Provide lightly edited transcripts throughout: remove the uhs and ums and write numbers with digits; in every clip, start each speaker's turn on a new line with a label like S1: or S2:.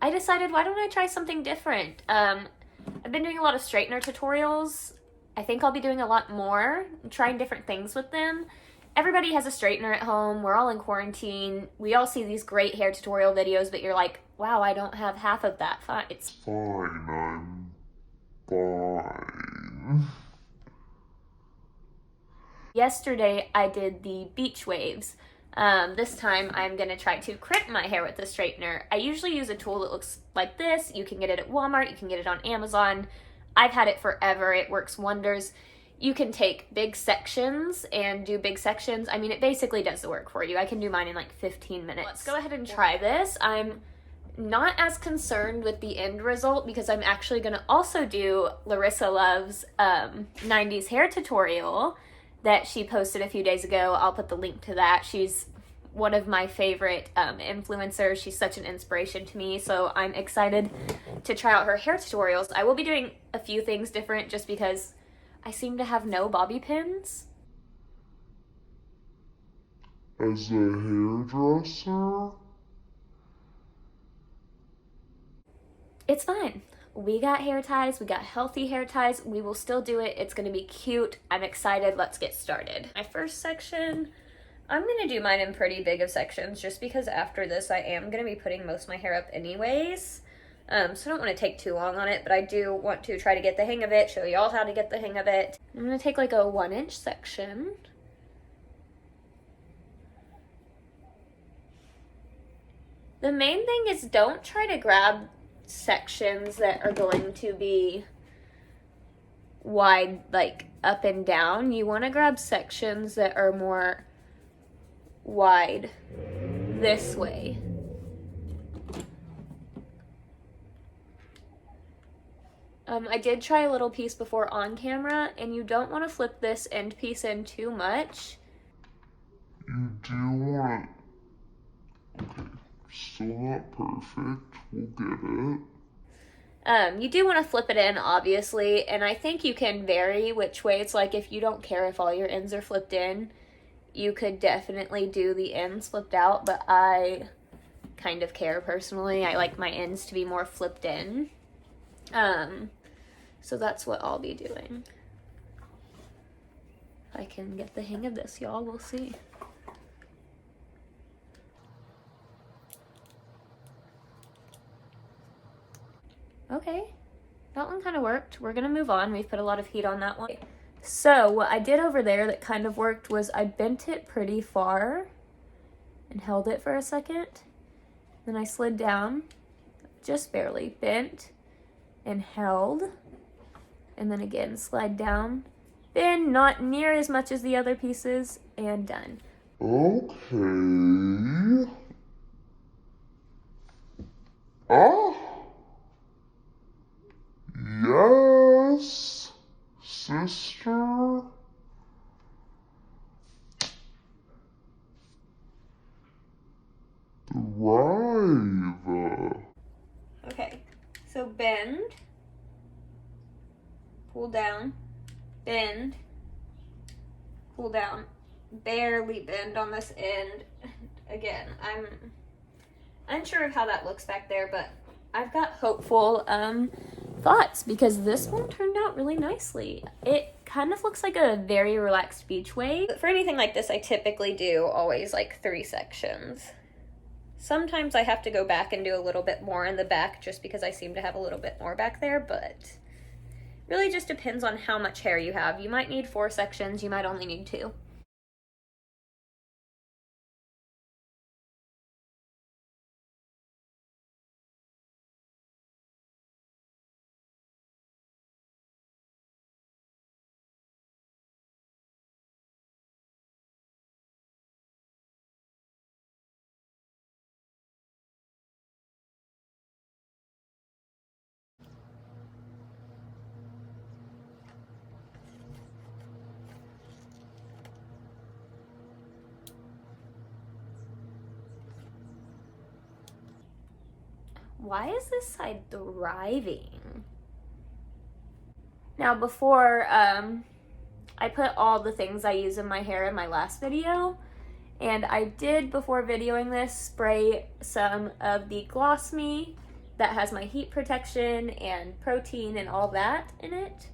S1: I decided, why don't I try something different? I've been doing a lot of straightener tutorials. I think I'll be doing a lot more, trying different things with them. Everybody has a straightener at home. We're all in quarantine. We all see these great hair tutorial videos, but you're like, wow, I don't have half of that. Fine. It's
S2: fine, I'm fine.
S1: Yesterday, I did the beach waves. This time, I'm going to try to crimp my hair with the straightener. I usually use a tool that looks like this. You can get it at Walmart. You can get it on Amazon. I've had it forever. It works wonders. You can take big sections and do big sections. I mean, it basically does the work for you. I can do mine in like 15 minutes. Let's go ahead and try this. I'm not as concerned with the end result because I'm actually going to also do Larisa Love's 90's hair tutorial that she posted a few days ago. I'll put the link to that. She's one of my favorite influencers. She's such an inspiration to me, so I'm excited to try out her hair tutorials. I will be doing a few things different just because I seem to have no bobby pins.
S2: As a hairdresser?
S1: It's fine. We got hair ties, we got healthy hair ties, we will still do it. It's gonna be cute. I'm excited. Let's get started. My first section, I'm gonna do mine in pretty big of sections just because after this I am gonna be putting most of my hair up anyways. So I don't want to take too long on it, but I do want to try to get the hang of it, show y'all how to get the hang of it. I'm gonna take like a 1-inch section. The main thing is don't try to grab sections that are going to be wide, like up and down. You want to grab sections that are more wide this way. I did try a little piece before on camera, and you don't want to flip this end piece in too much.
S2: You do want to... Okay, still not perfect. We'll get it.
S1: You do want to flip it in, obviously, and I think you can vary which way. It's like if you don't care if all your ends are flipped in, you could definitely do the ends flipped out, but I kind of care personally. I like my ends to be more flipped in. So that's what I'll be doing. If I can get the hang of this, y'all, we'll see. Okay, that one kind of worked. We're gonna move on. We've put a lot of heat on that one. So what I did over there that kind of worked was I bent it pretty far and held it for a second. Then I slid down, just barely, bent and held. And then again, slide down, bend, not near as much as the other pieces, and done.
S2: Okay. Ah! Yes, sister? Thrive.
S1: Okay, so bend, pull down, bend, pull down, barely bend on this end. Again, I'm unsure of how that looks back there, but I've got hopeful thoughts because this one turned out really nicely. It kind of looks like a very relaxed beach wave. For anything like this, I typically do always like 3 sections. Sometimes I have to go back and do a little bit more in the back just because I seem to have a little bit more back there, but really just depends on how much hair you have. You might need 4 sections, you might only need 2. Why is this side thriving? Now before, I put all the things I use in my hair in my last video, and I did, before videoing this, spray some of the Gloss Me that has my heat protection and protein and all that in it.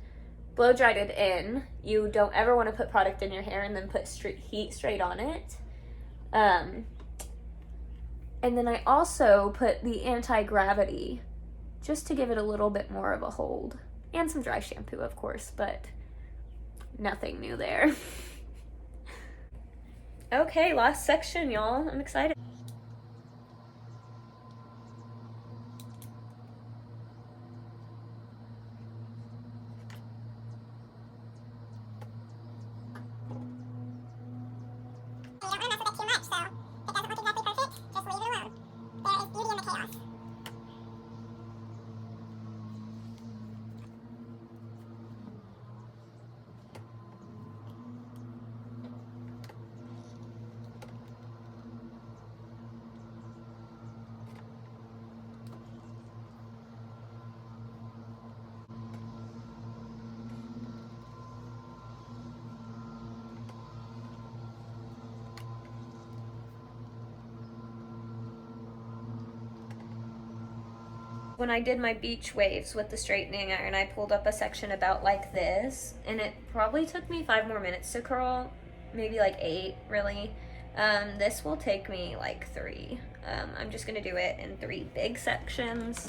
S1: Blow dried it in. You don't ever want to put product in your hair and then put heat straight on it. And then I also put the anti-gravity just to give it a little bit more of a hold. And some dry shampoo, of course, but nothing new there. Okay, last section, y'all. I'm excited. When I did my beach waves with the straightening iron, I pulled up a section about like this, and it probably took me 5 more minutes to curl, maybe like 8 really. This will take me like 3. I'm just gonna do it in 3 big sections.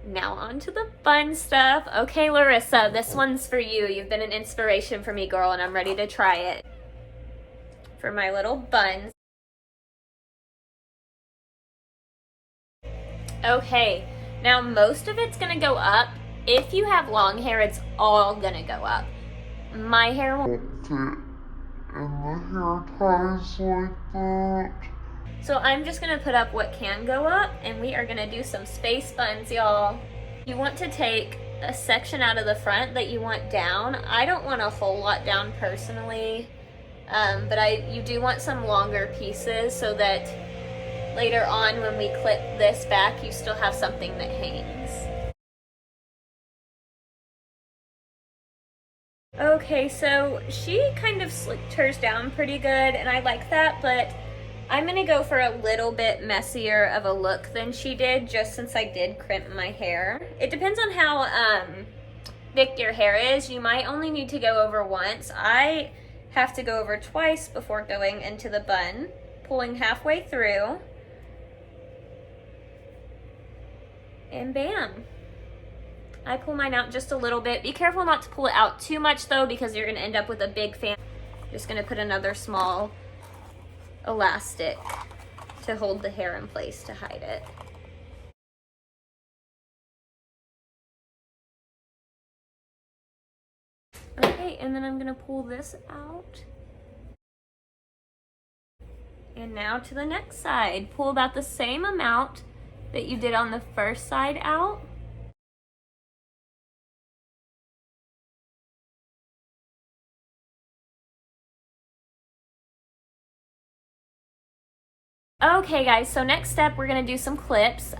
S1: Now on to the fun stuff. Okay, Larissa, this one's for you. You've been an inspiration for me, girl, and I'm ready to try it. For my little buns. Okay, now most of it's gonna go up. If you have long hair, it's all gonna go up. My hair won't
S2: fit in the hair ties like that.
S1: So I'm just gonna put up what can go up, and we are gonna do some space buns, y'all. You want to take a section out of the front that you want down. I don't want a whole lot down personally, but you do want some longer pieces so that later on when we clip this back, you still have something that hangs. Okay, so she kind of slicked hers down pretty good, and I like that, but I'm gonna go for a little bit messier of a look than she did, just since I did crimp my hair. It depends on how thick your hair is. You might only need to go over once. I have to go over twice before going into the bun, pulling halfway through, and bam. I pull mine out just a little bit. Be careful not to pull it out too much though, because you're gonna end up with a big fan. Just gonna put another small elastic to hold the hair in place to hide it. Okay, and then I'm gonna pull this out. And now to the next side. Pull about the same amount that you did on the first side out. Okay guys, so next step we're gonna do some clips.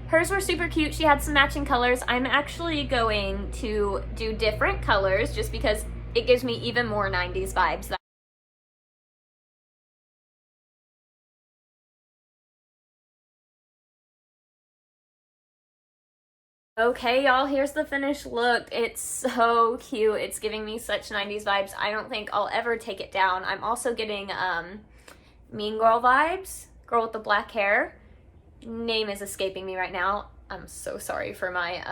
S1: Hers were super cute. She had some matching colors. I'm actually going to do different colors just because it gives me even more 90s vibes. Okay, y'all, here's the finished look. It's so cute. It's giving me such 90s vibes. I don't think I'll ever take it down. I'm also getting Mean Girl vibes. Girl with the black hair. Name is escaping me right now. I'm so sorry for my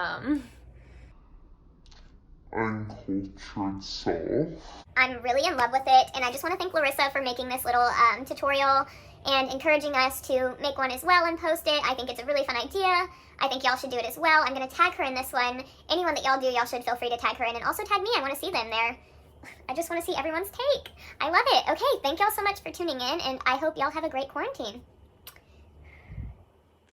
S2: uncultured self.
S3: I'm really in love with it, and I just want to thank Larissa for making this little tutorial and encouraging us to make one as well and post it. I think it's a really fun idea. I think y'all should do it as well. I'm going to tag her in this one. Anyone that y'all do, y'all should feel free to tag her in, and also tag me. I want to see them there. I just want to see everyone's take. I love it. Okay, thank y'all so much for tuning in, and I hope y'all have a great quarantine.